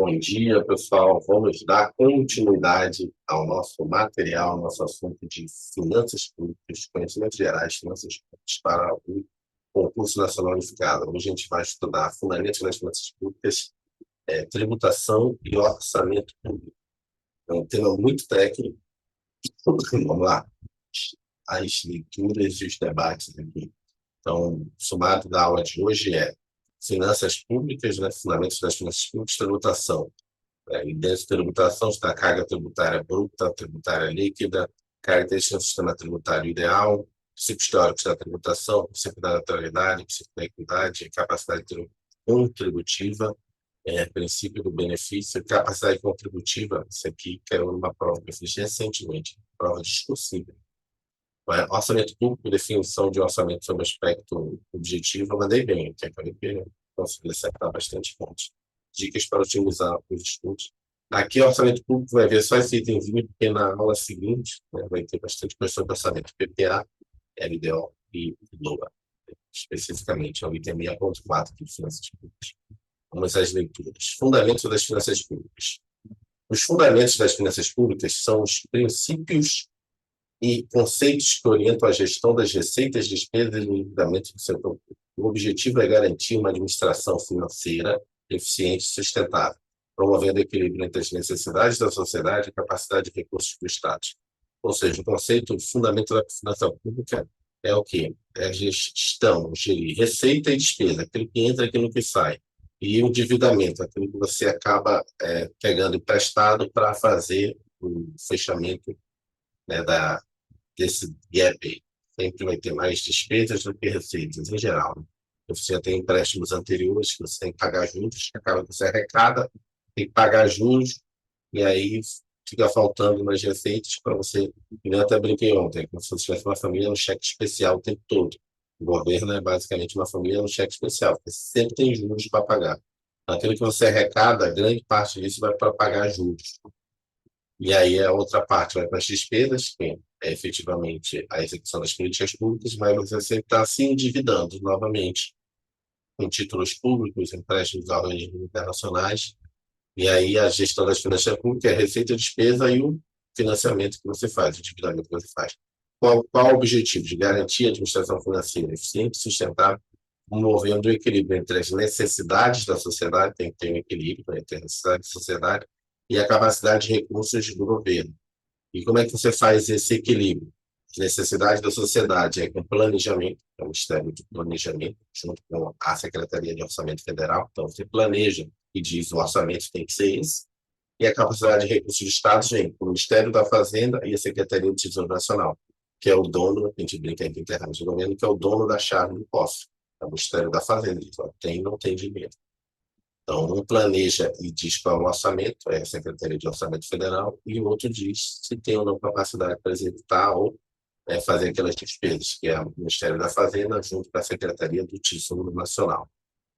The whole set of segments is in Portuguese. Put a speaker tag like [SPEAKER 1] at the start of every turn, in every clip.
[SPEAKER 1] Bom dia, pessoal. Vamos dar continuidade ao nosso material, nosso assunto de finanças públicas, conhecimentos gerais, finanças públicas para o concurso nacional unificado. Hoje a gente vai estudar fundamentos das finanças públicas, tributação e orçamento público. É um tema muito técnico. Vamos lá. As leituras e os debates aqui. Então, o sumário da aula de hoje é finanças públicas, né? Fundamentos das finanças públicas, tributação. E dentro da tributação está a carga tributária bruta, tributária líquida, características do sistema tributário ideal, princípios teóricos da tributação, princípio da naturalidade, princípio da equidade, capacidade contributiva, princípio do benefício, capacidade contributiva. Isso aqui caiu numa prova que eu fiz recentemente, prova discursiva. Orçamento público, definição de orçamento sob aspecto objetivo, eu mandei bem, que acabei que consegui acertar bastante pontos. Dicas para otimizar os estudos. Aqui, o orçamento público vai ver só esse itemzinho, porque na aula seguinte, né, vai ter bastante coisa sobre orçamento PPA, LDO e LOA. Especificamente, é o item 6.4 de finanças públicas. Vamos às leituras. Fundamentos das finanças públicas. Os fundamentos das finanças públicas são os princípios e conceitos que orientam a gestão das receitas, despesas e endividamento do setor público. O objetivo é garantir uma administração financeira eficiente e sustentável, promovendo equilíbrio entre as necessidades da sociedade e a capacidade de recursos do Estado. Ou seja, o conceito fundamental da finança pública é o quê? É a gestão, gerir receita e despesa, aquilo que entra e aquilo que sai. E o endividamento, aquilo que você acaba pegando emprestado para fazer o fechamento, né, desse gap aí. Sempre vai ter mais despesas do que receitas, em geral. Né? Você já tem empréstimos anteriores que você tem que pagar juros, que acaba que você arrecada, tem que pagar juros, e aí fica faltando umas receitas para você. E eu até brinquei ontem, como se você tivesse uma família no cheque especial o tempo todo. O governo é basicamente uma família no cheque especial, porque sempre tem juros para pagar. Aquilo que você arrecada, grande parte disso vai para pagar juros. E aí a outra parte vai para as despesas, que é efetivamente a execução das políticas públicas, mas você sempre está se endividando novamente com títulos públicos, empréstimos a organismos internacionais, e aí a gestão das finanças públicas é a receita, a despesa e o financiamento que você faz, o endividamento que você faz. Qual o objetivo? De garantir a administração financeira eficiente e sustentável, promovendo o equilíbrio entre as necessidades da sociedade, tem que ter um equilíbrio entre a necessidade da sociedade e a capacidade de recursos do governo. E como é que você faz esse equilíbrio? As necessidades da sociedade é com planejamento, é o Ministério do Planejamento, junto com a Secretaria de Orçamento Federal. Então, você planeja e diz o orçamento tem que ser esse. E a capacidade de recursos do Estado vem com o Ministério da Fazenda e a Secretaria do Tesouro Nacional, que é o dono, a gente brinca aqui internamente do governo, que é o dono da chave do cofre. É o Ministério da Fazenda, diz, tem ou não tem dinheiro. Então, um planeja e diz qual é o orçamento, é a Secretaria de Orçamento Federal, e o outro diz se tem ou não capacidade para executar ou fazer aquelas despesas, que é o Ministério da Fazenda, junto com a Secretaria do Tesouro Nacional.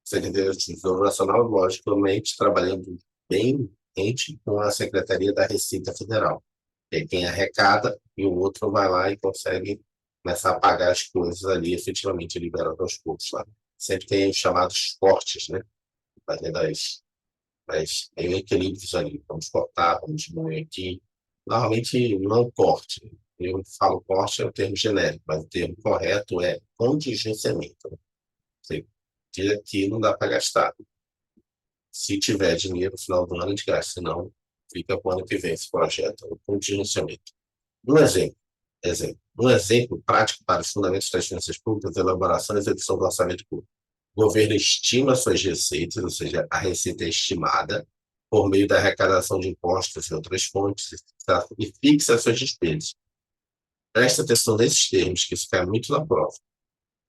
[SPEAKER 1] A Secretaria do Tesouro Nacional, logicamente, trabalhando bem com a Secretaria da Receita Federal. É quem arrecada e o outro vai lá e consegue começar a pagar as coisas ali, efetivamente liberando aos poucos. Lá. Sempre tem os chamados cortes, né? Mas tem equilíbrios ali. Vamos cortar, vamos diminuir aqui. Normalmente não corte. Eu falo corte é o termo genérico, mas o termo correto é contingenciamento. Você tira aqui, não dá para gastar. Se tiver dinheiro no final do ano, a gente gasta. Se não, fica para o ano que vem esse projeto, o contingenciamento. Um exemplo prático para os fundamentos das finanças públicas, elaboração e execução do orçamento público. O governo estima suas receitas, ou seja, a receita é estimada por meio da arrecadação de impostos e outras fontes, tá? E fixa suas despesas. Presta atenção nesses termos, que isso cai muito na prova.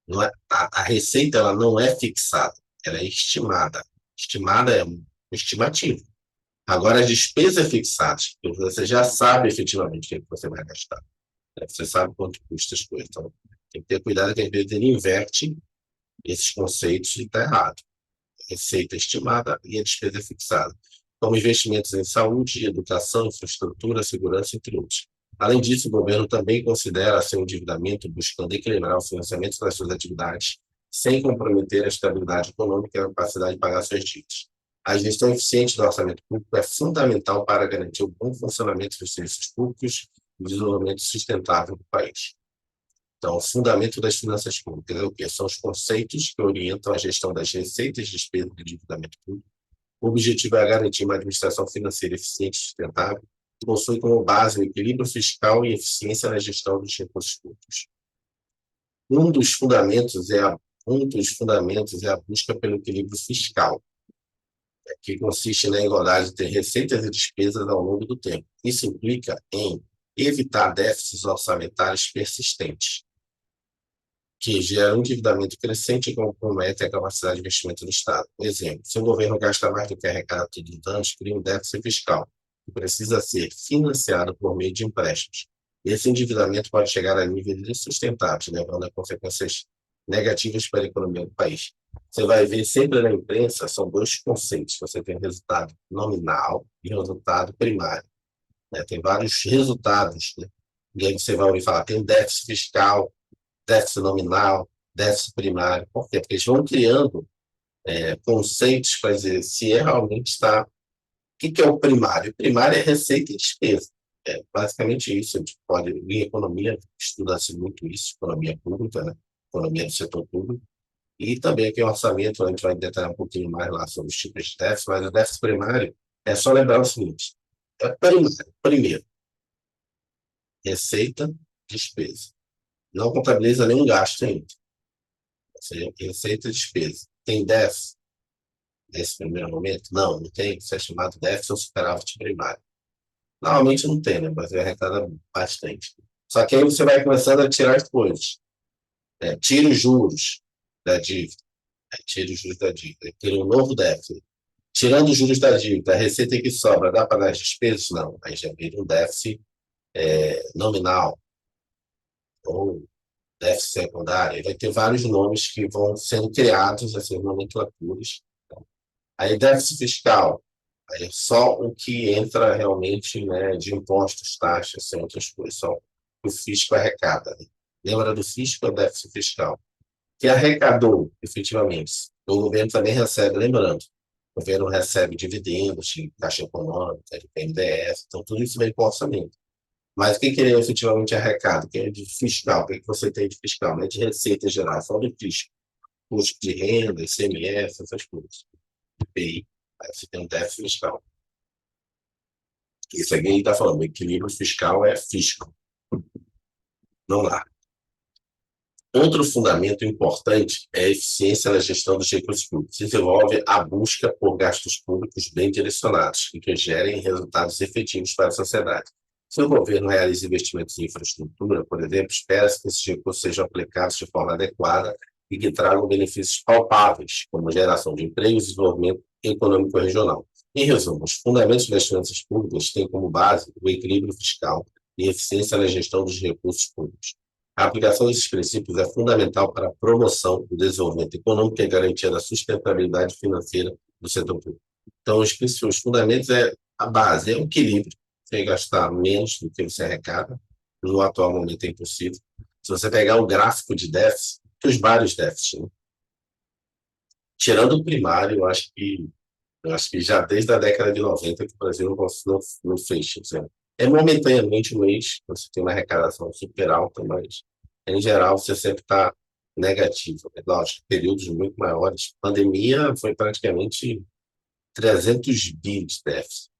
[SPEAKER 1] Não é, a receita ela não é fixada, ela é estimada. Estimada é um estimativo. Agora, as despesas fixadas, você já sabe efetivamente o que você vai gastar. Você sabe quanto custa as coisas. Então, tem que ter cuidado que às vezes ele inverte esses conceitos e está errado. Receita estimada e a despesa fixada. Como investimentos em saúde, educação, infraestrutura, segurança, entre outros. Além disso, o governo também considera seu endividamento buscando equilibrar o financiamento das suas atividades sem comprometer a estabilidade econômica e a capacidade de pagar suas dívidas. A gestão eficiente do orçamento público é fundamental para garantir o bom funcionamento dos serviços públicos e o desenvolvimento sustentável do país. Então, o fundamento das finanças públicas é o quê? São os conceitos que orientam a gestão das receitas, despesas e endividamento público. O objetivo é garantir uma administração financeira eficiente e sustentável, que possui como base o equilíbrio fiscal e eficiência na gestão dos recursos públicos. Um dos fundamentos é a busca pelo equilíbrio fiscal, que consiste na igualdade entre receitas e despesas ao longo do tempo. Isso implica em evitar déficits orçamentários persistentes, que geram um endividamento crescente e comprometem a capacidade de investimento do Estado. Por exemplo, se o governo gasta mais do que arrecada todos os anos, cria um déficit fiscal, que precisa ser financiado por meio de empréstimos. Esse endividamento pode chegar a níveis insustentáveis, levando a consequências negativas para a economia do país. Você vai ver sempre na imprensa, são dois conceitos. Você tem resultado nominal e resultado primário. Né? Tem vários resultados. Né? E aí você vai ouvir falar, tem déficit fiscal, déficit nominal, déficit primário. Por quê? Porque eles vão criando conceitos para dizer se realmente está... O que é o primário? O primário é receita e despesa. É basicamente isso. A gente pode, em economia, estuda-se muito isso, economia pública, né? Economia do setor público. E também aqui o orçamento, a gente vai detalhar um pouquinho mais lá sobre os tipos de déficit, mas o déficit primário é só lembrar o seguinte: é primário, primeiro, receita, despesa. Não contabiliza nenhum gasto ainda. Ou seja, receita e despesa. Tem déficit nesse primeiro momento? Não, não tem. Isso é chamado déficit ou superávit primário. Normalmente não tem, né? Mas arrecada bastante. Só que aí você vai começando a tirar as coisas. Tira os juros da dívida. Tira os juros da dívida. Tira um novo déficit. Tirando os juros da dívida, a receita que sobra dá para dar as despesas? Não. Aí já vira um déficit nominal ou déficit secundário. Vai ter vários nomes que vão sendo criados, essas nomenclaturas. Aí déficit fiscal, aí é só o que entra realmente, né, de impostos, taxas, sem outras coisas, só o fisco arrecada. Né? Lembra do fisco ou déficit fiscal? Que arrecadou, efetivamente. O governo também recebe, lembrando, o governo recebe dividendos de Caixa Econômica, de PNDES, então tudo isso vem para o orçamento. Mas o que ele efetivamente arrecada? O que é de fiscal? O que você tem de fiscal? Não é de receita geral, só do fisco. Custo de renda, ICMS, essas coisas. IPI. Aí você tem um déficit fiscal. Isso aqui ele está falando, o equilíbrio fiscal é fisco. Não lá. Outro fundamento importante é a eficiência na gestão dos recursos públicos. Isso envolve a busca por gastos públicos bem direcionados e que gerem resultados efetivos para a sociedade. Se o governo realiza investimentos em infraestrutura, por exemplo, espera-se que esses recursos sejam aplicados de forma adequada e que tragam benefícios palpáveis, como geração de empregos e desenvolvimento econômico regional. Em resumo, os fundamentos das finanças públicas têm como base o equilíbrio fiscal e eficiência na gestão dos recursos públicos. A aplicação desses princípios é fundamental para a promoção do desenvolvimento econômico e a garantia da sustentabilidade financeira do setor público. Então, os fundamentos a base, é o equilíbrio, você gastar menos do que você arrecada, no atual momento é impossível. Se você pegar um gráfico de déficit, tem os vários déficits, né? Tirando o primário, eu acho que já desde a década de 90 que o Brasil não fecha. É momentaneamente um mês, você tem uma arrecadação super alta, mas em geral você sempre está negativo. É lógico, períodos muito maiores. Pandemia foi praticamente 300 bi de déficit.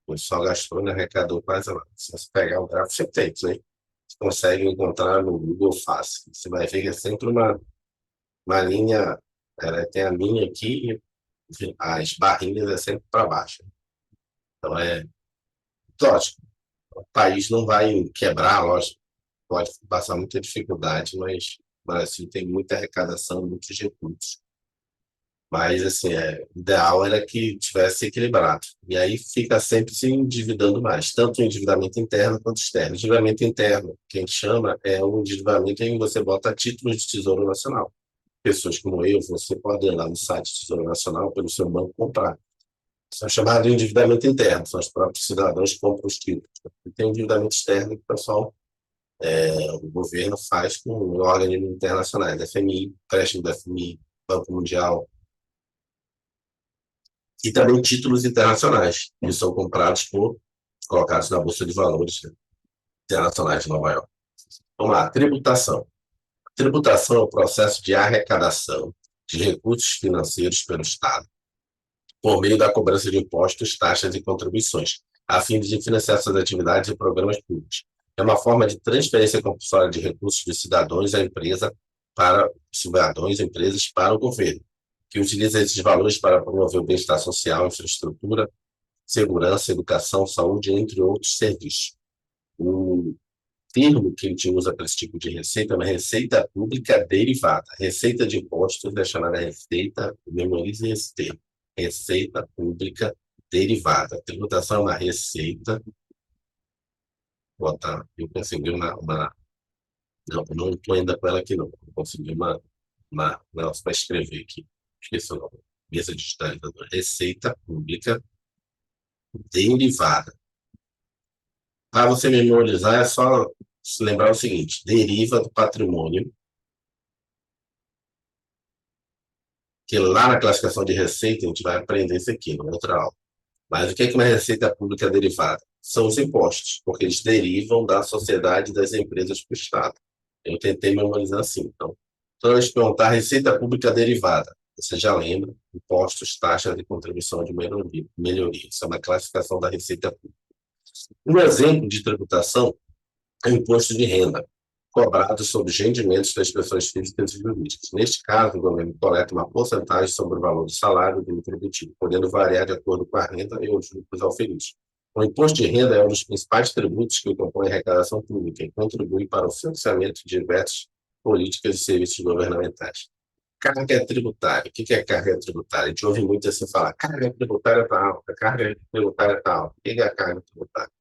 [SPEAKER 1] O só gastou e arrecadou quase nada. Se você pegar o gráfico, você tem isso aí. Você consegue encontrar no Google fácil. Você vai ver que é sempre uma linha, tem a linha aqui e as barrinhas é sempre para baixo. Então lógico, o país não vai quebrar, lógico, pode passar muita dificuldade, mas o Brasil tem muita arrecadação, muitos recursos. Mas, assim, o ideal era que tivesse equilibrado. E aí fica sempre se endividando mais, tanto o endividamento interno quanto externo. O endividamento interno, que a gente chama, é o endividamento em que você bota títulos de Tesouro Nacional. Pessoas como eu, você pode ir lá no site do Tesouro Nacional, pelo seu banco, comprar. São chamados de endividamento interno, são os próprios cidadãos que compram os títulos. E tem o endividamento externo que o pessoal, o governo faz com organismos internacionais, FMI, empréstimo do FMI, Banco Mundial. e também títulos internacionais, que são comprados colocados na Bolsa de Valores, né, internacionais de Nova York. Vamos lá, tributação. Tributação é o processo de arrecadação de recursos financeiros pelo Estado, por meio da cobrança de impostos, taxas e contribuições, a fim de financiar suas atividades e programas públicos. É uma forma de transferência compulsória de recursos de cidadãos à empresa para cidadãos e empresas para o governo, que utiliza esses valores para promover o bem-estar social, infraestrutura, segurança, educação, saúde, entre outros serviços. O termo que a gente usa para esse tipo de receita é uma receita pública derivada. Receita de impostos é chamada receita, memorize esse termo, receita pública derivada. A tributação é uma receita, botar, eu consegui não estou ainda com ela aqui não, eu consegui uma negócio para escrever aqui, esqueci o nome, mesa digitalizadora, receita pública derivada. Para você memorizar, é só se lembrar o seguinte: deriva do patrimônio, que lá na classificação de receita a gente vai aprender isso aqui, na outra aula. Mas o que é uma receita pública derivada? São os impostos, porque eles derivam da sociedade e das empresas para o Estado. Eu tentei memorizar assim. Então, toda vez que perguntar receita pública derivada, você já lembra, impostos, taxas de contribuição de melhoria. Isso é uma classificação da receita pública. Um exemplo de tributação é o imposto de renda, cobrado sobre os rendimentos das pessoas físicas e jurídicas. Neste caso, o governo coleta uma porcentagem sobre o valor do salário do contribuinte, podendo variar de acordo com a renda e os lucros auferidos. O imposto de renda é um dos principais tributos que compõe a arrecadação pública e contribui para o financiamento de diversas políticas e serviços governamentais. Carga tributária. O que é carga tributária? A gente ouve muito assim falar: carga tributária está alta, carga tributária está alta. O que é a carga tributária?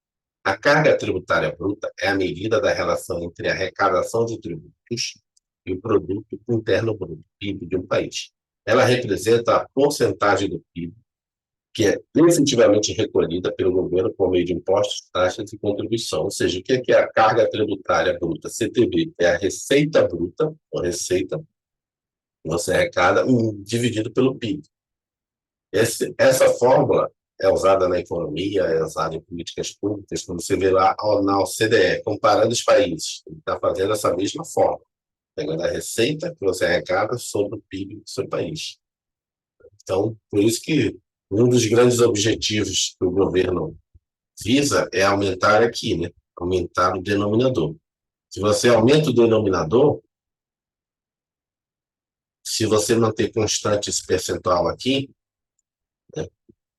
[SPEAKER 1] A carga tributária bruta é a medida da relação entre a arrecadação de tributos e o produto interno bruto, PIB, de um país. Ela representa a porcentagem do PIB que é efetivamente recolhida pelo governo por meio de impostos, taxas e contribuição. Ou seja, o que é a carga tributária bruta? CTB é a receita bruta, ou receita que você arrecada, dividido pelo PIB. Essa fórmula é usada na economia, é usada em políticas públicas, quando você vê lá na OCDE, comparando os países. Ele está fazendo essa mesma forma, pegando a receita que você arrecada sobre o PIB do seu país. Então, por isso que um dos grandes objetivos que o governo visa é aumentar aqui, né? Aumentar o denominador. Se você aumenta o denominador, se você manter constante esse percentual aqui, né,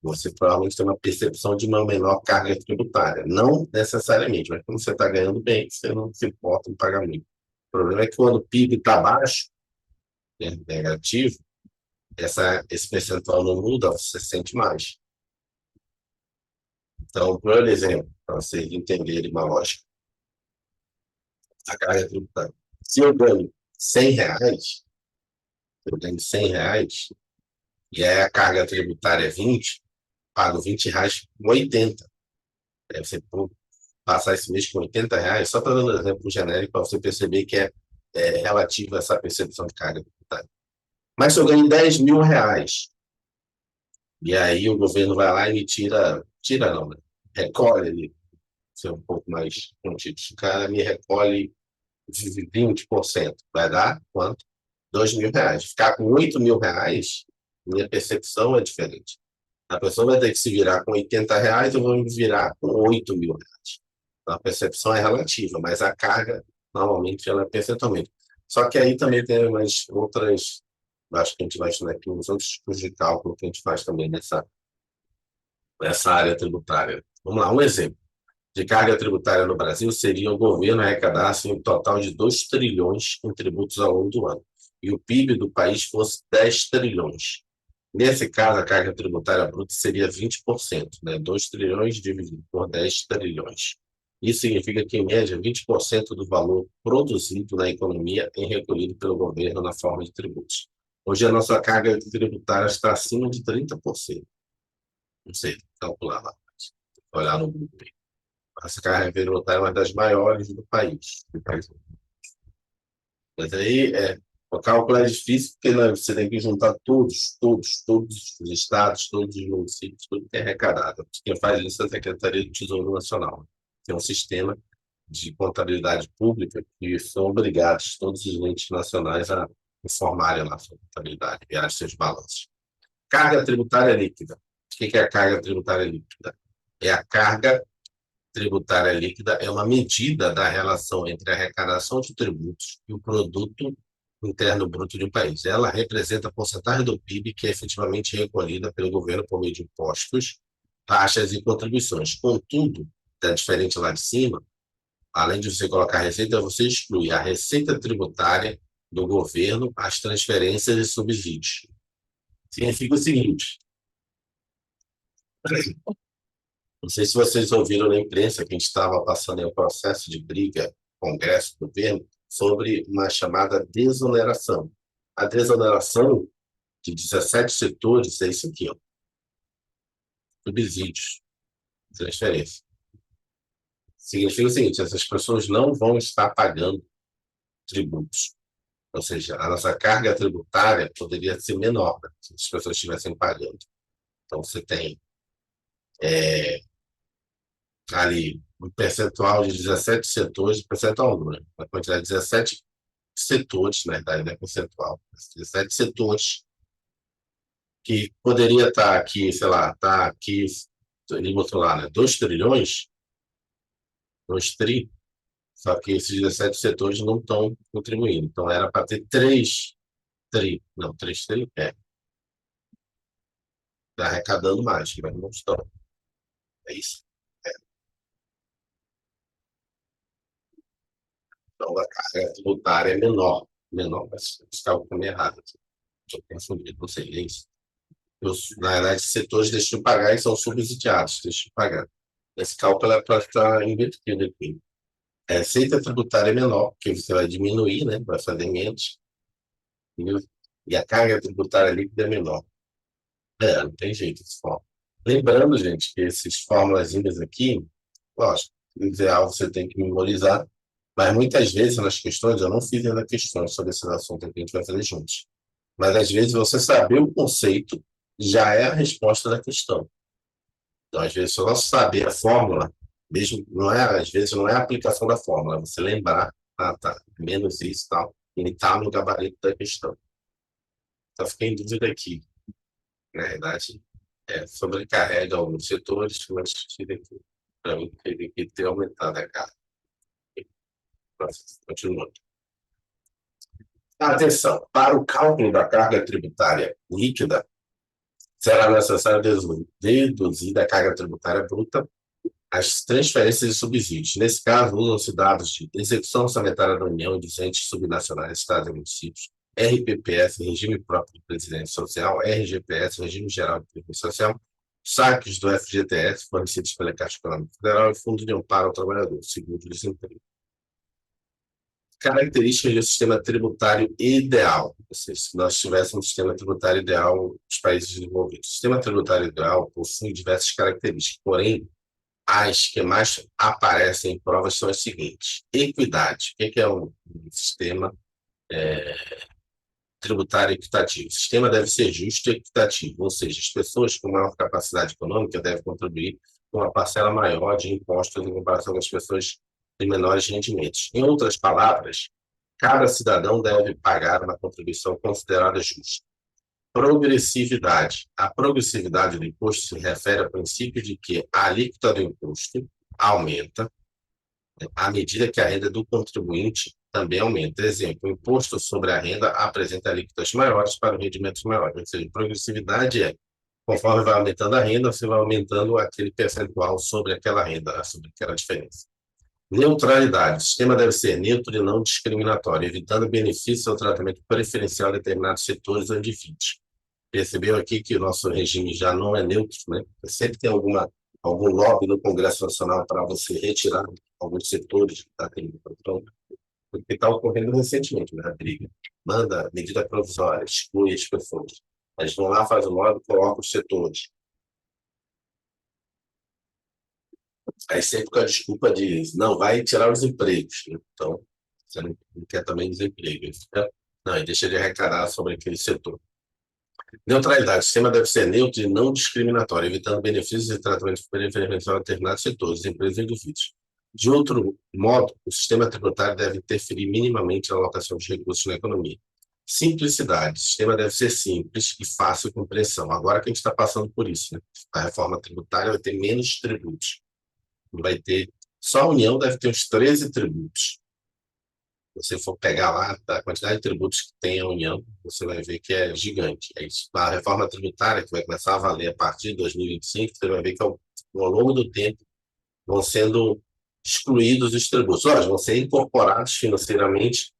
[SPEAKER 1] você provavelmente tem uma percepção de uma menor carga tributária. Não necessariamente, mas como você está ganhando bem, você não se importa em pagar muito. O problema é que quando o PIB está baixo, né, negativo, esse percentual não muda, você sente mais. Então, por exemplo, para vocês entenderem uma lógica, a carga tributária. Se eu ganho R$ 100, eu ganho R$ 100, e aí a carga tributária é 20, pago R$ 20 com 80. Aí você passar esse mês com R$ 80, só para dar um exemplo genérico para você perceber que é relativo a essa percepção de carga tributária. Mas se eu ganho R$ 10.000, e aí o governo vai lá e me tira não, né? Recolhe ele, ser um pouco mais contido. O cara me recolhe 20%, vai dar quanto? R$ 2.000. Ficar com R$ 8.000, minha percepção é diferente. A pessoa vai ter que se virar com R$ 80, eu vou me virar com R$ 8.000. Então, a percepção é relativa, mas a carga, normalmente, ela é percentualmente. Só que aí também tem umas outras, acho que a gente vai estudar aqui, uns outros tipos de cálculo que a gente faz também nessa área tributária. Vamos lá, um exemplo de carga tributária no Brasil seria o governo arrecadasse um total de 2 trilhões em tributos ao longo do ano, e o PIB do país fosse 10 trilhões. Nesse caso, a carga tributária bruta seria 20%, né? 2 trilhões dividido por 10 trilhões. Isso significa que, em média, 20% do valor produzido na economia é recolhido pelo governo na forma de tributos. Hoje, a nossa carga tributária está acima de 30%. Não sei calcular lá, olhar no grupo. Essa carga tributária é uma das maiores do país. Mas aí O cálculo é difícil porque, né, você tem que juntar todos os estados, todos os municípios, tudo que é arrecadado. Quem faz isso é a Secretaria do Tesouro Nacional. Tem um sistema de contabilidade pública que são obrigados todos os entes nacionais a informarem lá sua contabilidade, enviar seus balanços. Carga tributária líquida. O que é a carga tributária líquida? É a carga tributária líquida é uma medida da relação entre a arrecadação de tributos e o produto interno bruto de um país. Ela representa a porcentagem do PIB que é efetivamente recolhida pelo governo por meio de impostos, taxas e contribuições. Contudo, é diferente lá de cima, além de você colocar a receita, você exclui a receita tributária do governo, as transferências e subsídios. Significa o seguinte, não sei se vocês ouviram na imprensa que a gente estava passando em um processo de briga, Congresso, governo, sobre uma chamada desoneração. A desoneração de 17 setores é isso aqui, ó, subsídios, transferência. Significa o seguinte, essas pessoas não vão estar pagando tributos. Ou seja, a nossa carga tributária poderia ser menor, né, se as pessoas estivessem pagando. Então, você tem ali um percentual de 17 setores, percentual não, né? Uma quantidade de 17 setores, na verdade, né, percentual, 17 setores que poderia estar aqui, sei lá, está aqui, ele botou lá, né, 2 trilhões, 2 tri, só que esses 17 setores não estão contribuindo. Então, era para ter 3 tri, não, 3 tri, tá arrecadando mais, mas não estão. É isso. É. Então, a carga tributária é menor, mas esse cálculo também é errado. Eu confundi, não sei, é isso. Na verdade, setores deixam de pagar e são subsidiados, deixam de pagar. Esse cálculo é para estar invertido aqui. A receita tributária é menor, porque você vai diminuir, né? Vai fazer menos, entendeu? E a carga tributária líquida é menor. Não tem jeito de forma. Lembrando, gente, que esses formulazinhos aqui, lógico, o ideal você tem que memorizar, mas muitas vezes nas questões, eu não fiz ainda questões sobre esse assunto que a gente vai fazer juntos. Mas às vezes você saber o conceito já é a resposta da questão. Então, às vezes, só saber a fórmula, mesmo, não é, às vezes, não é a aplicação da fórmula, é você lembrar, ah, tá, menos isso e tal, ele está no gabarito da questão. Então, fiquei em dúvida aqui. Na verdade, sobrecarrega alguns setores, mas para mim, teve que ter aumentado a carga. Continuando. Atenção, para o cálculo da carga tributária líquida, será necessário deduzir da carga tributária bruta as transferências e subsídios. Nesse caso, usam-se dados de execução orçamentária da União e dos entes subnacionais, estados e municípios, RPPS, Regime Próprio de Previdência Social, RGPS, Regime Geral de Previdência Social, saques do FGTS fornecidos pela Caixa Econômica Federal e Fundo de Amparo ao Trabalhador, seguro-desemprego. Características do sistema tributário ideal. Ou seja, se nós tivéssemos um sistema tributário ideal nos países desenvolvidos. O sistema tributário ideal possui diversas características, porém, as que mais aparecem em provas são as seguintes. Equidade. O que é um sistema tributário equitativo? O sistema deve ser justo e equitativo, ou seja, as pessoas com maior capacidade econômica devem contribuir com uma parcela maior de impostos em comparação com as pessoas de menores rendimentos. Em outras palavras, cada cidadão deve pagar uma contribuição considerada justa. Progressividade. A progressividade do imposto se refere ao princípio de que a alíquota do imposto aumenta à medida que a renda do contribuinte também aumenta. Exemplo, o imposto sobre a renda apresenta alíquotas maiores para rendimentos maiores. Ou seja, progressividade é, conforme vai aumentando a renda, você vai aumentando aquele percentual sobre aquela renda, sobre aquela diferença. Neutralidade. O sistema deve ser neutro e não discriminatório, evitando benefícios ao tratamento preferencial de determinados setores ou indivíduos. Percebeu aqui que o nosso regime já não é neutro, né? Sempre tem algum lobby no Congresso Nacional para você retirar alguns setores que está tendo controle, porque está ocorrendo recentemente, né, a briga. Manda medida provisória, exclui as pessoas. Eles vão lá, fazem o lobby, colocam os setores. Aí sempre com a desculpa de, não, vai tirar os empregos, né? Então, você não quer também desemprego. Fica Não, e deixa de arrecadar sobre aquele setor. Neutralidade. O sistema deve ser neutro e não discriminatório, evitando benefícios e tratamento preferencial a determinados setores, empresas e indivíduos. De outro modo, o sistema tributário deve interferir minimamente na alocação de recursos na economia. Simplicidade. O sistema deve ser simples e fácil de compreensão. Agora que a gente está passando por isso, né? A reforma tributária vai ter menos tributos. Vai ter, só a União deve ter uns 13 tributos. Se você for pegar lá a quantidade de tributos que tem a União, você vai ver que é gigante. É isso. A reforma tributária, que vai começar a valer a partir de 2025, você vai ver que ao longo do tempo vão sendo excluídos os tributos. Lógico, vão ser incorporados financeiramente,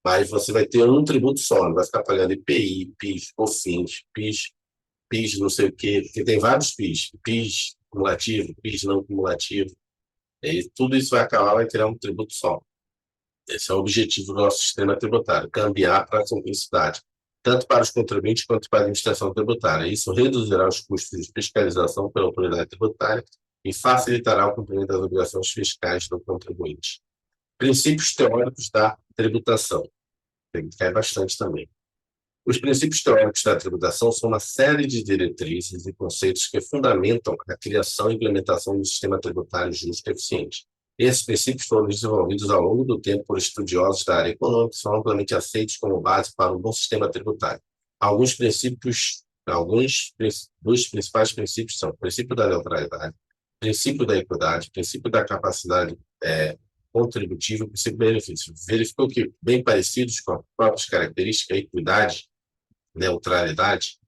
[SPEAKER 1] mas você vai ter um tributo só, não vai ficar pagando IPI, PIS, COFINS, PIS não sei o quê, porque tem vários PIS, PIS cumulativo, PIS não cumulativo, e tudo isso vai acabar, vai criar um tributo só. Esse é o objetivo do nosso sistema tributário, cambiar para a simplicidade, tanto para os contribuintes quanto para a administração tributária. Isso reduzirá os custos de fiscalização pela autoridade tributária e facilitará o cumprimento das obrigações fiscais do contribuinte. Princípios teóricos da tributação. Tem que cair bastante também. Os princípios teóricos da tributação são uma série de diretrizes e conceitos que fundamentam a criação e implementação do sistema tributário justo e eficiente. Esses princípios foram desenvolvidos ao longo do tempo por estudiosos da área econômica e são amplamente aceitos como base para um bom sistema tributário. Alguns dos principais princípios são o princípio da neutralidade, princípio da equidade, princípio da capacidade contributiva e princípio do benefício. Verificou que, bem parecidos com as próprias características, a equidade, neutralidade,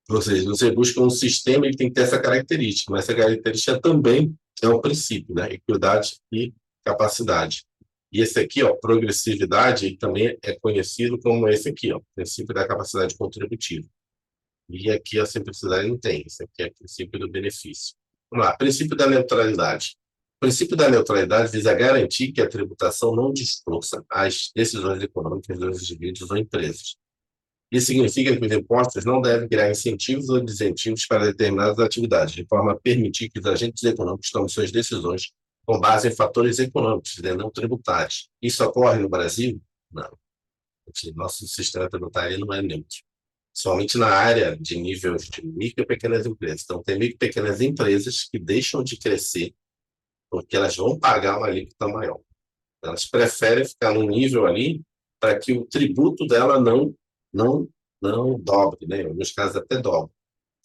[SPEAKER 1] ou seja, você busca um sistema que tem que ter essa característica, mas essa característica também é um princípio, né? Equidade e capacidade. E esse aqui, ó, progressividade, também é conhecido como esse aqui, ó, princípio da capacidade contributiva. E aqui a simplicidade não tem, esse aqui é o princípio do benefício. Vamos lá, princípio da neutralidade. O princípio da neutralidade visa garantir que a tributação não distorça as decisões econômicas dos indivíduos ou empresas. Isso significa que os impostos não devem criar incentivos ou desincentivos para determinadas atividades, de forma a permitir que os agentes econômicos tomem suas decisões com base em fatores econômicos, e não tributários. Isso ocorre no Brasil? Não. Nosso sistema tributário não é neutro. Somente na área de níveis de micro e pequenas empresas. Então, tem micro e pequenas empresas que deixam de crescer porque elas vão pagar uma alíquota maior. Elas preferem ficar no nível ali para que o tributo dela não, não dobre, né? Em alguns casos até dobre.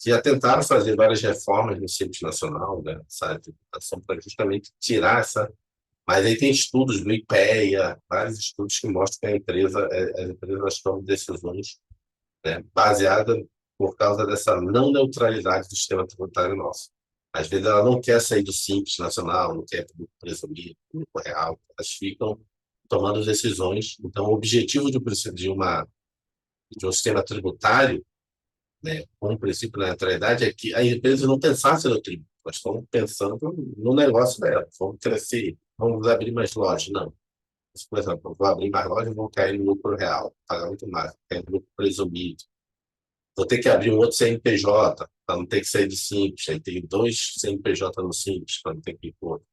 [SPEAKER 1] Já tentaram fazer várias reformas no Simples Nacional, né? Essa tributação para justamente tirar essa. Mas aí tem estudos do IPEA, vários estudos que mostram que as empresas tomam decisões, né, baseadas por causa dessa não neutralidade do sistema tributário nosso. Às vezes ela não quer sair do Simples Nacional, não quer presumir público real, elas ficam tomando decisões. Então, o objetivo de um sistema tributário, né, com o princípio da neutralidade, é que a empresa não pensasse no tributo, nós estamos pensando no negócio dela, vamos crescer, vamos abrir mais lojas. Não. Por exemplo, eu vou abrir mais lojas e vou cair no lucro real, pagar muito mais, cair no lucro presumido. Vou ter que abrir um outro CNPJ, para não ter que sair do Simples. Aí tem dois CNPJ no Simples, para não ter que ir para outro.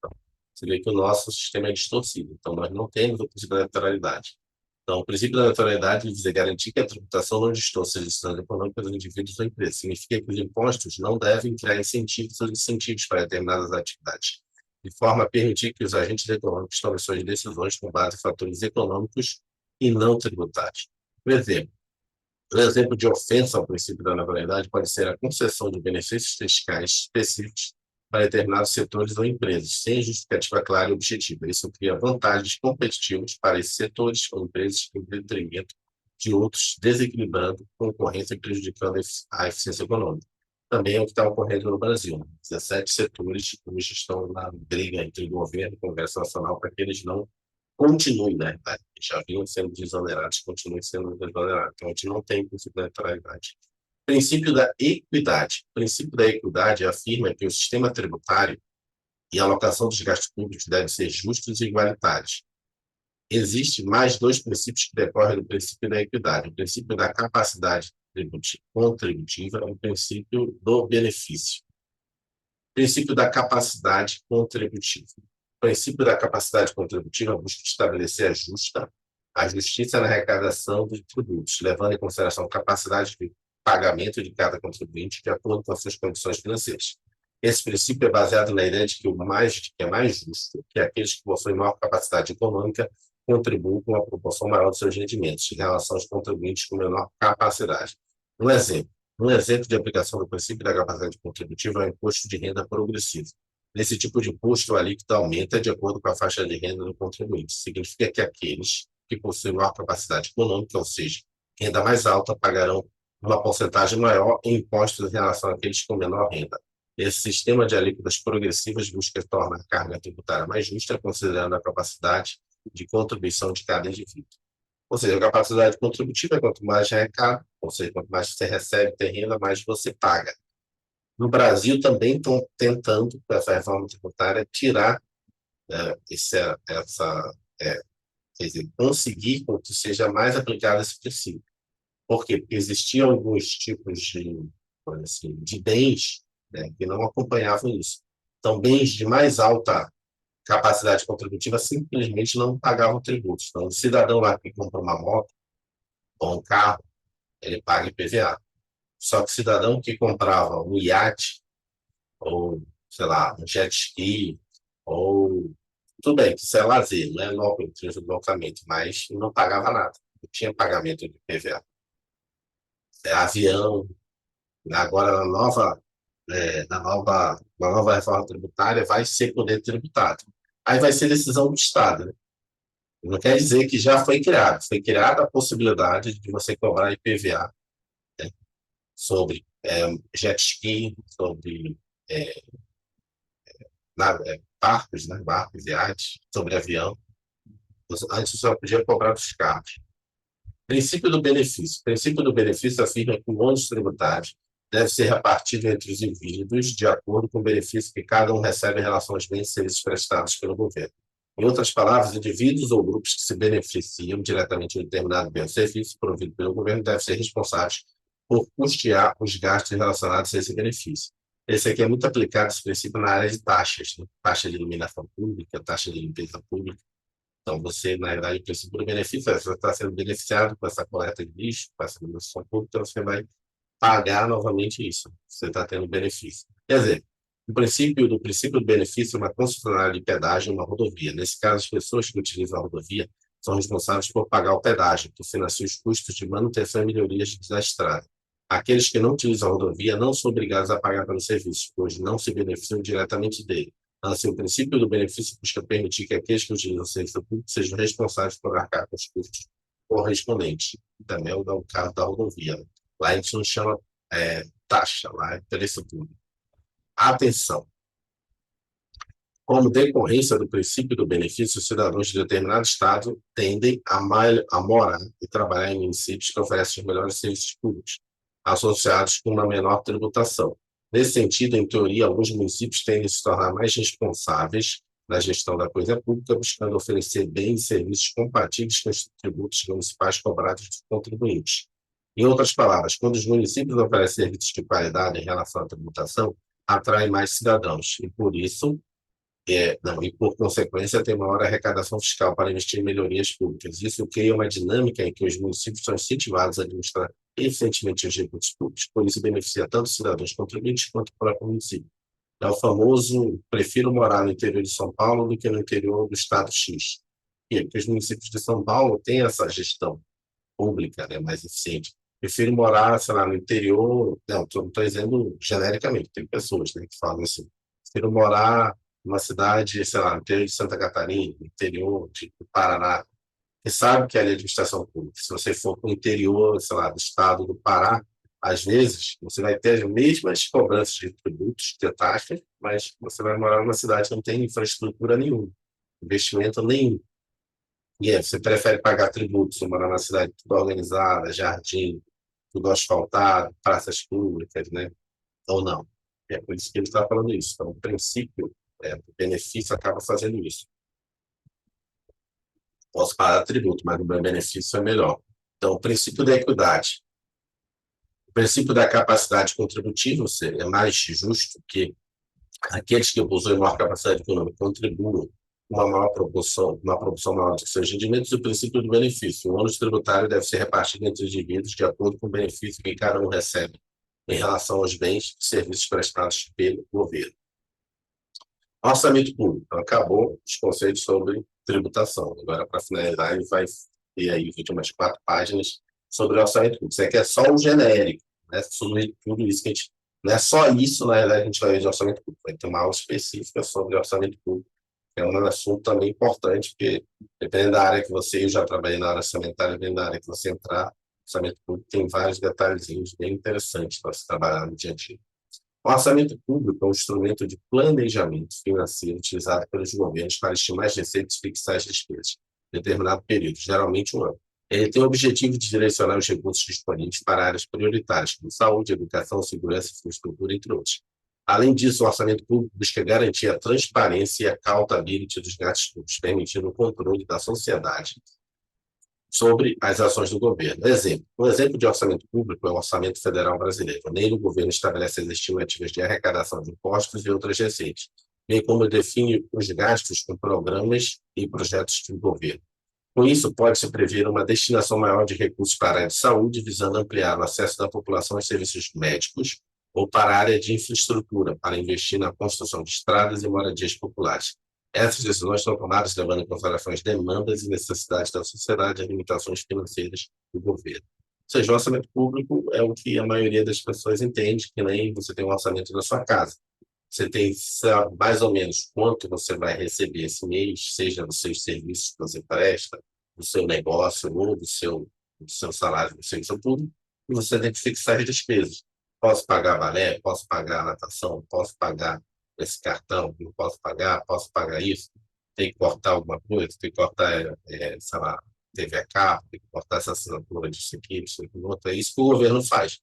[SPEAKER 1] Você vê que o nosso sistema é distorcido. Então, nós não temos o princípio da neutralidade. Então, o princípio da neutralidade visa garantir que a tributação não distorça as decisões econômicas dos indivíduos ou empresas. Significa que os impostos não devem criar incentivos ou desincentivos para determinadas atividades, de forma a permitir que os agentes econômicos tomem suas decisões com base em fatores econômicos e não tributários. Por exemplo, um exemplo de ofensa ao princípio da neutralidade pode ser a concessão de benefícios fiscais específicos para determinados setores ou empresas, sem justificativa clara e objetiva. Isso cria vantagens competitivas para esses setores ou empresas em detrimento de outros, desequilibrando a concorrência e prejudicando a eficiência econômica. Também é o que está ocorrendo no Brasil. 17 setores hoje estão na briga entre o governo e o Congresso Nacional para que eles não continuem, né? Já vinham sendo desonerados, continuem sendo desonerados. Então, a gente não tem princípio da neutralidade. Princípio da equidade. O princípio da equidade afirma que o sistema tributário e a alocação dos gastos públicos devem ser justos e igualitários. Existem mais dois princípios que decorrem do princípio da equidade. O princípio da capacidade contributiva e o princípio do benefício. O princípio da capacidade contributiva. O princípio da capacidade contributiva busca estabelecer a justa a justiça na arrecadação dos tributos, levando em consideração a capacidade de pagamento de cada contribuinte de acordo com as suas condições financeiras. Esse princípio é baseado na ideia de que que é mais justo que aqueles que possuem maior capacidade econômica contribuam com uma proporção maior dos seus rendimentos em relação aos contribuintes com menor capacidade. Um exemplo. Um exemplo de aplicação do princípio da capacidade contributiva é o imposto de renda progressivo. Nesse tipo de imposto, a alíquota aumenta de acordo com a faixa de renda do contribuinte. Significa que aqueles que possuem maior capacidade econômica, ou seja, renda mais alta, pagarão uma porcentagem maior em impostos em relação àqueles com menor renda. Esse sistema de alíquotas progressivas busca tornar a carga tributária mais justa, considerando a capacidade de contribuição de cada indivíduo. Ou seja, a capacidade contributiva é quanto mais arrecada, ou seja, quanto mais você recebe, tem renda, mais você paga. No Brasil também estão tentando, com essa reforma tributária, tirar quer dizer, conseguir que seja mais aplicado esse princípio. Por quê? Porque existiam alguns tipos assim, de bens, né, que não acompanhavam isso. Então, bens de mais alta capacidade contributiva simplesmente não pagavam tributos. Então, o cidadão lá que compra uma moto ou um carro, ele paga IPVA. Só que o cidadão que comprava um iate, ou, sei lá, um jet ski, ou. Tudo bem, que isso é lazer, não é logo em deslocamento, mas não pagava nada. Não tinha pagamento de IPVA. Avião. Agora, na nova reforma tributária, vai ser poder tributado. Aí vai ser decisão do Estado, né? Não quer dizer que já foi criado. Foi criada a possibilidade de você cobrar IPVA, né, sobre jet ski, sobre é, barcos, né, barcos, iates, sobre avião. Antes só podia cobrar dos carros. Princípio do benefício. O princípio do benefício afirma que o ônus tributário deve ser repartido entre os indivíduos de acordo com o benefício que cada um recebe em relação aos bens e serviços prestados pelo governo. Em outras palavras, indivíduos ou grupos que se beneficiam diretamente de um determinado bem ou serviço provido pelo governo devem ser responsáveis por custear os gastos relacionados a esse benefício. Esse aqui é muito aplicado, esse princípio, na área de taxas, né? Taxa de iluminação pública, taxa de limpeza pública. Então, você, na verdade, o princípio do benefício é você está sendo beneficiado com essa coleta de lixo, com essa iluminação pública, então você vai pagar novamente isso. Você está tendo benefício. Quer dizer, do princípio do benefício é uma concessionária de pedágio em uma rodovia. Nesse caso, as pessoas que utilizam a rodovia são responsáveis por pagar o pedágio, que financia os custos de manutenção e melhorias da estrada. Aqueles que não utilizam a rodovia não são obrigados a pagar pelos serviços, pois não se beneficiam diretamente dele. Assim, o princípio do benefício busca permitir que aqueles que utilizam o serviço público sejam responsáveis por arcar com os custos correspondentes. Também é o caso da rodovia. Lá a gente não chama taxa, lá é preço público. Atenção! Como decorrência do princípio do benefício, os cidadãos de determinado estado tendem a morar e trabalhar em municípios que oferecem os melhores serviços públicos, associados com uma menor tributação. Nesse sentido, em teoria, alguns municípios tendem a se tornar mais responsáveis na gestão da coisa pública, buscando oferecer bens e serviços compatíveis com os tributos municipais cobrados dos contribuintes. Em outras palavras, quando os municípios oferecem serviços de qualidade em relação à tributação, atrai mais cidadãos, e por isso e, por consequência, tem maior arrecadação fiscal para investir em melhorias públicas. Isso cria uma dinâmica em que os municípios são incentivados a administrar eficientemente os recursos públicos, por isso beneficia tanto os cidadãos contribuintes quanto o próprio município. É o famoso prefiro morar no interior de São Paulo do que no interior do estado X. Porque os municípios de São Paulo têm essa gestão pública, né, mais eficiente. Prefiro morar, sei lá, no interior. Não, estou dizendo genericamente, tem pessoas, né, que falam assim. Prefiro morar numa cidade, sei lá, no interior de Santa Catarina, no interior do Paraná. Você sabe que é a administração pública. Se você for para o interior, sei lá, do estado do Pará, às vezes você vai ter as mesmas cobranças de tributos, de taxas, mas você vai morar numa cidade que não tem infraestrutura nenhuma, investimento nenhum. E aí, você prefere pagar tributos, morar numa cidade tudo organizada, jardim, tudo asfaltado, praças públicas, né? Ou não. É por isso que ele está falando isso. Então, o princípio do benefício acaba fazendo isso. Posso pagar tributo, mas o meu benefício é melhor. Então, o princípio da equidade. O princípio da capacidade contributiva, ou seja, é mais justo que aqueles que possuem maior capacidade econômica contribuam uma proporção maior de seus rendimentos e o princípio do benefício. O ônus tributário deve ser repartido entre os indivíduos de acordo com o benefício que cada um recebe em relação aos bens e serviços prestados pelo governo. Orçamento público. Então, acabou os conceitos sobre tributação. Agora, para finalizar, ele vai ter aí umas 4 páginas sobre orçamento público. Isso aqui é só o genérico, né? Sobre tudo isso que a gente... Não é só isso, na verdade, a gente vai ver de orçamento público. Vai ter uma aula específica sobre orçamento público, que é um assunto também importante, porque dependendo da área que você... Eu já trabalhei na área orçamentária, dependendo da área que você entrar, orçamento público tem vários detalhezinhos bem interessantes para se trabalhar no dia a dia. O orçamento público é um instrumento de planejamento financeiro utilizado pelos governos para estimar as receitas e fixar as despesas em determinado período, geralmente um ano. Ele tem o objetivo de direcionar os recursos disponíveis para áreas prioritárias, como saúde, educação, segurança, infraestrutura, entre outros. Além disso, o orçamento público busca garantir a transparência e a accountability dos gastos públicos, permitindo o controle da sociedade sobre as ações do governo. Um exemplo de orçamento público é o Orçamento Federal Brasileiro. Nele, o governo estabelece as estimativas de arrecadação de impostos e outras receitas, bem como define os gastos com programas e projetos do governo. Com isso, pode-se prever uma destinação maior de recursos para a área de saúde, visando ampliar o acesso da população aos serviços médicos, ou para a área de infraestrutura, para investir na construção de estradas e moradias populares. Essas decisões são tomadas levando em consideração as demandas e necessidades da sociedade e as limitações financeiras do governo. Ou seja, o orçamento público é o que a maioria das pessoas entende, que nem você tem um orçamento da sua casa. Você tem, sabe, mais ou menos quanto você vai receber esse mês, seja dos seus serviços que você presta, do seu negócio ou do seu salário do serviço público, e você tem que fixar as despesas. Posso pagar balé? Posso pagar natação? Posso pagar esse cartão? Não posso pagar? Posso pagar isso? Tem que cortar alguma coisa? Tem que cortar, sei lá, TV a cabo? Tem que cortar essa assinatura disso aqui, disso aqui, outro. É isso que o governo faz.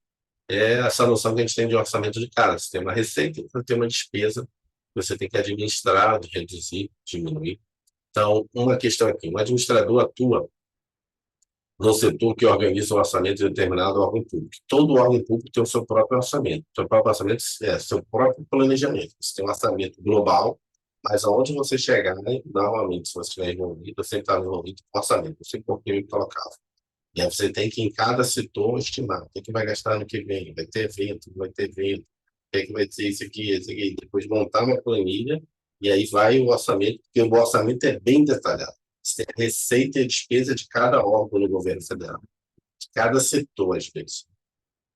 [SPEAKER 1] É essa noção que a gente tem de orçamento de casa. Você tem uma receita, você tem uma despesa, você tem que administrar, reduzir, diminuir. Então, uma questão aqui: o administrador atua no setor que organiza o orçamento de determinado órgão público. Todo órgão público tem o seu próprio orçamento. O seu próprio orçamento é seu próprio planejamento. Você tem um orçamento global, mas aonde você chegar, né, normalmente, se você estiver envolvido, você está envolvido com orçamento, não sei por que eu colocava. E aí você tem que, em cada setor, estimar o que vai gastar no que vem. Vai ter evento, não vai ter evento, o que vai ser isso aqui, isso aqui. Depois montar uma planilha, e aí vai o orçamento, porque o orçamento é bem detalhado. Você tem a receita e a despesa de cada órgão no governo federal, de cada setor, às vezes.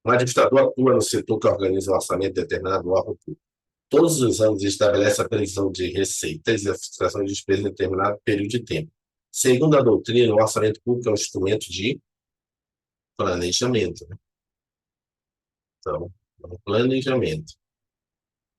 [SPEAKER 1] O administrador atua no setor que organiza o orçamento de determinado órgão público. Todos os anos ele estabelece a previsão de receitas e a fixação de despesas em determinado período de tempo. Segundo a doutrina, o orçamento público é um instrumento de planejamento, né? Então, é um planejamento.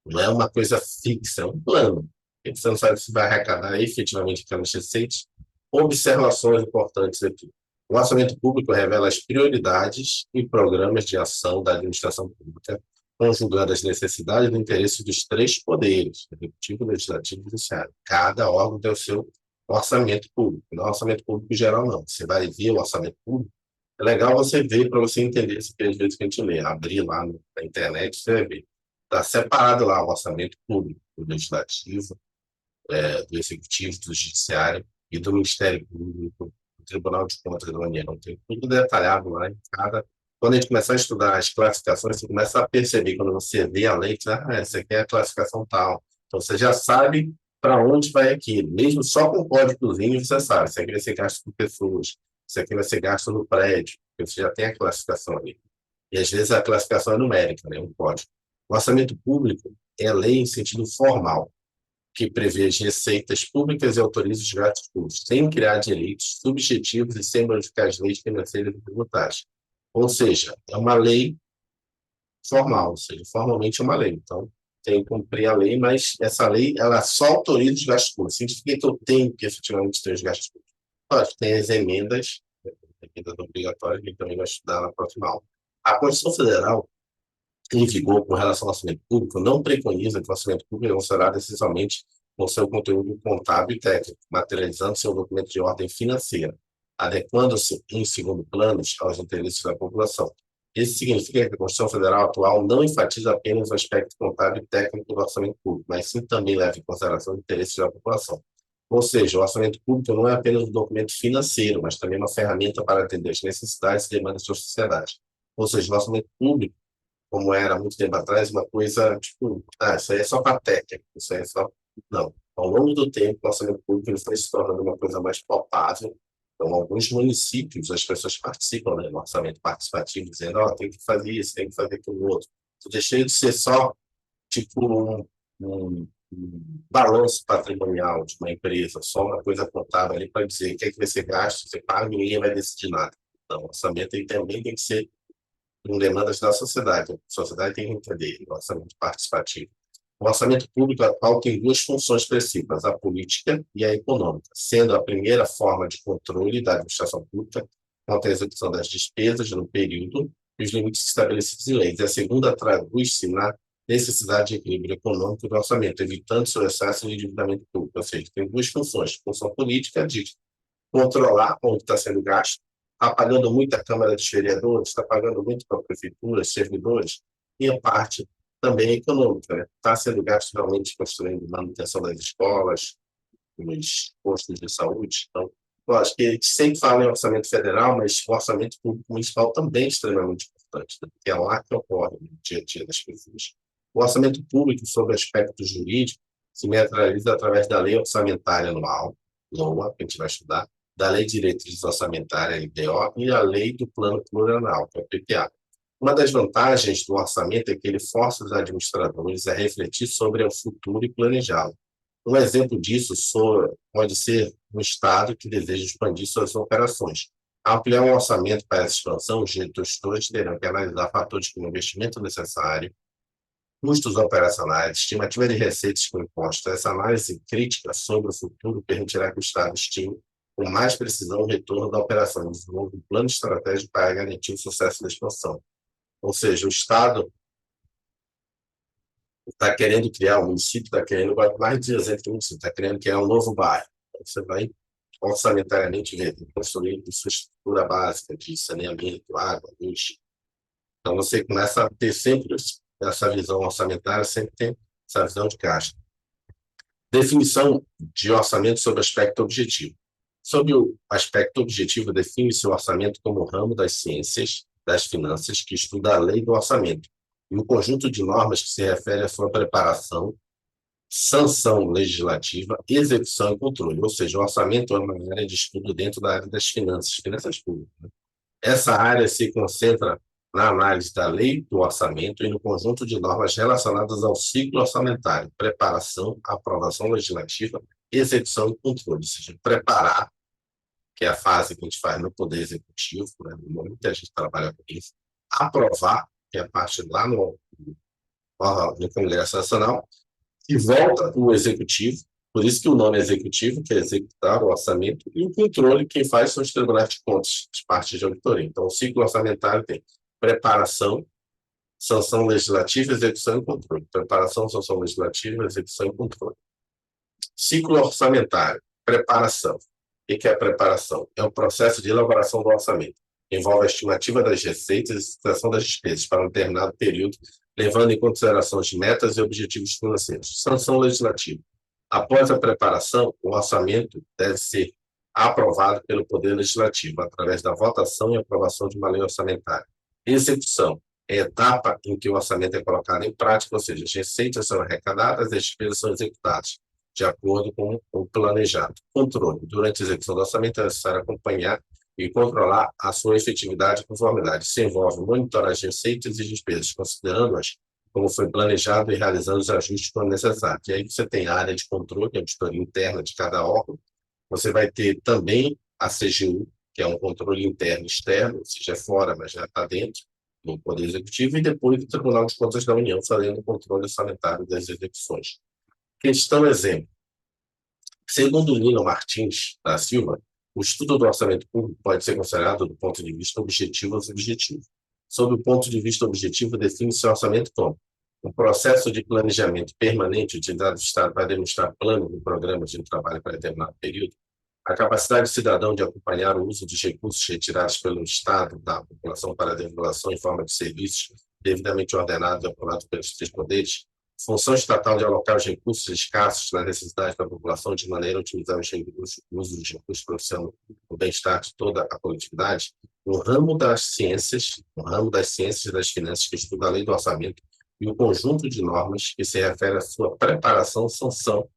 [SPEAKER 1] Não é uma coisa fixa, é um plano. Você não sabe se vai arrecadar efetivamente aquelas receitas. Observações importantes aqui. O orçamento público revela as prioridades e programas de ação da administração pública, conjugando as necessidades e interesses dos 3 poderes, executivo, legislativo e judiciário. Cada órgão tem o seu orçamento público. Não é orçamento público geral, não. Você vai ver o orçamento público. É legal você ver para você entender isso que às vezes que a gente lê. Abrir lá na internet, você vai ver. Está separado lá o orçamento público, do legislativo, do executivo, do judiciário e do Ministério Público, do Tribunal de Contas da União. Tem tudo detalhado lá em cada. Quando a gente começar a estudar as classificações, você começa a perceber, quando você vê a lei, que essa aqui é a classificação tal. Então, você já sabe para onde vai aquilo. Mesmo só com o códigozinho, você sabe. Isso aqui vai ser gasto por pessoas. Isso aqui vai ser gasto no prédio. Porque você já tem a classificação ali. E, às vezes, a classificação é numérica, né? Um código. O orçamento público é lei em sentido formal, que prevê as receitas públicas e autoriza os gastos públicos, sem criar direitos subjetivos e sem modificar as leis financeiras e tributárias. Ou seja, é uma lei formal, ou seja, formalmente é uma lei. Então, tem que cumprir a lei, mas essa lei ela só autoriza os gastos públicos. Significa que eu tenho que efetivamente ter os gastos públicos. Lógico, tem as emendas obrigatórias, que a gente também vai estudar na próxima aula. A Constituição Federal, em vigor com relação ao orçamento público, não preconiza que o orçamento público é considerado essencialmente com seu conteúdo contábil e técnico, materializando seu documento de ordem financeira, adequando-se, em segundo plano, aos interesses da população. Isso significa que a Constituição Federal atual não enfatiza apenas o aspecto contábil e técnico do orçamento público, mas sim também leva em consideração os interesses da população. Ou seja, o orçamento público não é apenas um documento financeiro, mas também uma ferramenta para atender as necessidades e demandas da sociedade. Ou seja, o orçamento público, como era há muito tempo atrás, uma coisa tipo, isso aí é só para técnico, isso aí é só. Não. Ao longo do tempo, o orçamento público ele foi se tornando uma coisa mais palpável. Então, alguns municípios, as pessoas participam, né, no orçamento participativo, dizendo, tem que fazer isso, tem que fazer aquilo outro. Então, deixei de ser só tipo um balanço patrimonial de uma empresa, só uma coisa contábil ali para dizer o que é que vai ser gasto, você paga e ninguém vai decidir nada. Então, o orçamento ele também tem que ser com demandas da sociedade. A sociedade tem que entender o orçamento participativo. O orçamento público atual tem duas funções específicas, a política e a econômica, sendo a primeira forma de controle da administração pública quanto à execução das despesas no período e os limites estabelecidos em leis. A segunda traduz-se na necessidade de equilíbrio econômico do orçamento, evitando seu excesso de endividamento público. Ou seja, tem duas funções. A função política de controlar onde está sendo gasto, está pagando muito a Câmara dos Vereadores, está pagando muito para a Prefeitura, servidores, e a parte também econômica, né? Está sendo gasto realmente construindo manutenção das escolas, nos postos de saúde. Então, eu acho que a gente sempre fala em orçamento federal, mas o orçamento público municipal também é extremamente importante, né? Porque é lá que ocorre no dia a dia das pessoas. O orçamento público, sobre aspecto jurídico, se materializa através da Lei Orçamentária Anual, LOA, que a gente vai estudar, da Lei de Diretrizes Orçamentárias, LDO, e a Lei do Plano Plurianual, que é o PPA. Uma das vantagens do orçamento é que ele força os administradores a refletir sobre o futuro e planejá-lo. Um exemplo disso pode ser um Estado que deseja expandir suas operações. Ao ampliar um orçamento para essa expansão, os gestores terão que analisar fatores como investimento necessário, custos operacionais, estimativa de receitas com impostos. Essa análise crítica sobre o futuro permitirá que o Estado estime com mais precisão o retorno da operação e desenvolva um plano estratégico para garantir o sucesso da expansão. Ou seja, o Estado está querendo criar, o município está querendo, mais de exemplo que o município está querendo criar um novo bairro. Então, você vai orçamentariamente ver, construir infraestrutura básica de saneamento, água, luz. Então, você começa a ter sempre essa visão orçamentária, sempre tem essa visão de gasto. Definição de orçamento sobre aspecto objetivo. Sob o aspecto objetivo, define-se o orçamento como ramo das ciências das finanças que estuda a lei do orçamento e o conjunto de normas que se refere à sua preparação, sanção legislativa, execução e controle. Ou seja, o orçamento é uma área de estudo dentro da área das finanças públicas. Essa área se concentra na análise da lei do orçamento e no conjunto de normas relacionadas ao ciclo orçamentário, preparação, aprovação legislativa, execução e controle. Ou seja, preparar, que é a fase que a gente faz no Poder Executivo, né, no momento que a gente trabalha com isso, aprovar, que é a parte lá no Congresso Nacional, e volta para o Executivo, por isso que o nome é Executivo, que é executar o orçamento, e o controle, quem faz são os tribunais de contas, as partes de auditoria. Então, o ciclo orçamentário tem preparação, sanção legislativa, execução e controle. Preparação, sanção legislativa, execução e controle. Ciclo orçamentário, preparação. O que é a preparação? É o processo de elaboração do orçamento. Envolve a estimativa das receitas e a situação das despesas para um determinado período, levando em consideração as metas e objetivos financeiros. Sanção legislativa. Após a preparação, o orçamento deve ser aprovado pelo Poder Legislativo, através da votação e aprovação de uma lei orçamentária. Execução é a etapa em que o orçamento é colocado em prática, ou seja, as receitas são arrecadadas e as despesas são executadas, de acordo com o planejado. Controle. Durante a execução do orçamento é necessário acompanhar e controlar a sua efetividade e conformidade. Isso envolve monitorar as receitas e despesas, considerando-as como foi planejado e realizando os ajustes quando necessário. E aí você tem a área de controle, a auditoria interna de cada órgão. Você vai ter também a CGU, que é um controle interno e externo, ou seja, é fora, mas já está dentro do Poder Executivo, e depois o Tribunal de Contas da União, fazendo o controle orçamentário das execuções. Questão exemplo. Segundo Nilo Martins da Silva, o estudo do orçamento público pode ser considerado do ponto de vista objetivo ou subjetivo. Sob o ponto de vista objetivo, define-se o orçamento como um processo de planejamento permanente utilizado do Estado para demonstrar plano de programas de trabalho para determinado período, a capacidade do cidadão de acompanhar o uso dos recursos retirados pelo Estado da população para a devolução em forma de serviços devidamente ordenados e aprovados pelos três poderes, Função estatal de alocar os recursos escassos nas necessidades da população de maneira a otimizar o uso dos recursos profissionais o bem-estar de toda a coletividade, no ramo das ciências e das finanças que estuda a lei do orçamento e o conjunto de normas que se refere à sua preparação, sanção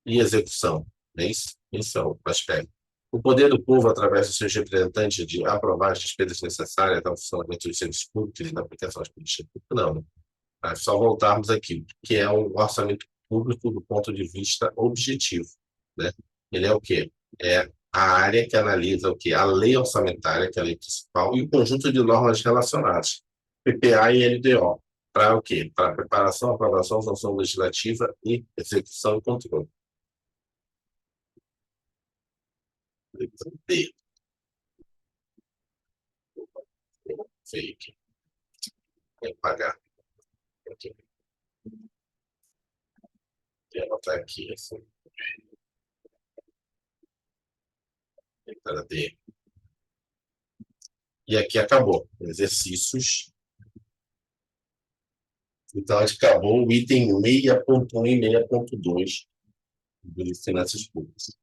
[SPEAKER 1] e execução. É isso? Isso é o aspecto. O poder do povo, através dos seus representantes, de aprovar as despesas necessárias ao funcionamento dos serviços públicos e da aplicação das políticas públicas, não, né? É só voltarmos aqui, que é o orçamento público do ponto de vista objetivo, né? Ele é o quê? É a área que analisa o quê? A lei orçamentária, que é a lei principal, e o conjunto de normas relacionadas, PPA e LDO, para o quê? Para preparação, aprovação, sanção legislativa e execução e controle. B, fake, tem que pagar. Aqui. Vou anotar aqui, assim, letra D. E aqui acabou. Exercícios. Então, a gente acabou o item 6.1 e 6.2 de finanças públicas.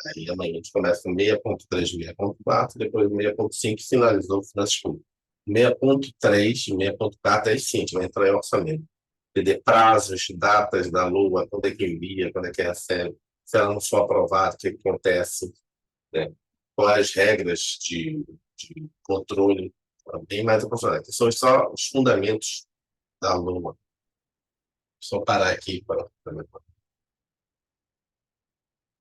[SPEAKER 1] Aí amanhã a gente começa com 6.3 e 6.4, depois 6.5 e finalizou finanças públicas. 6.3 e 6.4, aí sim, a gente vai entrar em orçamento. Entender prazos, datas da Lua, quando é que envia, quando é que recebe, se ela não for aprovada, o que acontece, né? Quais as regras de controle, bem mais aprofundado. São só os fundamentos da Lua. Só parar aqui para